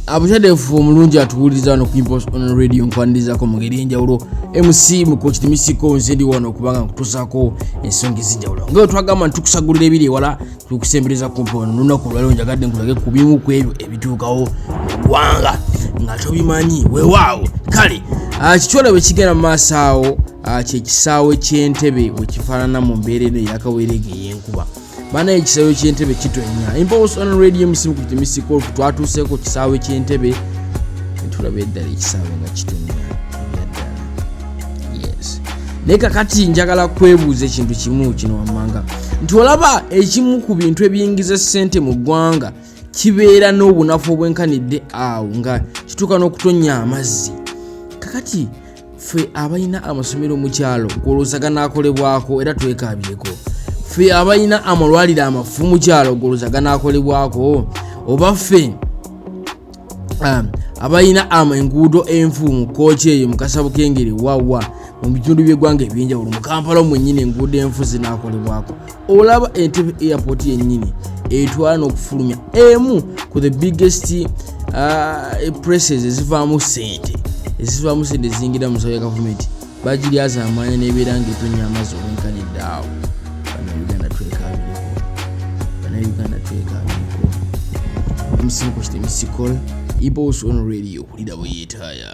abutadefu omulungi atuwuliriza wano ku Impulse on Radio nkwanirizaako mu ngeri enjawulo MC mu Coach Timisiko nze ndi wano kubanga nkutuusaako ensonga ez'enjawulo nga twagamba ntukusagulira ebiri ewala tukusembereza ku mpono lunaku lwaleero njagadde nkulage ku bimu ku ebyo ebituukawo mu ggwanga nga tobimanyi weewaawo kale kitwala bwe kigenda mu maaso awo kyekisaawe ky'Entebbe bwe kifaanana mu mbeera eno eyakaweerege ey'enkuba bana ekisaawe ky'Entebbe kitonya Impulse on Radio MC ku Timisiko twatuuseeko kisaawe ky'Entebbe ntulaba eddala ekisaawe nga kitonya yes naye kakati njagala kwebuuza ekintu kimu kino wammanga nti olaba ekimu ku bintu ebiyingiza ssente mu ggwanga kibeera n'obunafu obwenkanidde awo nga kituuka n'okutonya amazzi kakati ffe abalina amasomero mu kyalo golooza ganaakolebwako era twekaabyeko ffe abalina amalwaliro amafu mu kyalo golooza ganaakolebwako oba ffe abalina enguudo enfu mu Kooki eyo mu Kasabukengere wawa mu bitundu by'eggwanga ebyenjawulo mu Kampala mwennyini enguudo enfu zinaakolebwako olaba Entebbe airport yennyini etwala n'okufulumya emu ku the biggest places ezivaamu ssente ezingira mu nsawo ya gavumenti bagiryaza amaanya n'ebeera ng'etonya amazzi obwenkanidde awo bannayuganda twekaabireko omusimu Coach Timisiko Impulse on Radio kulida bwe yeetaaya.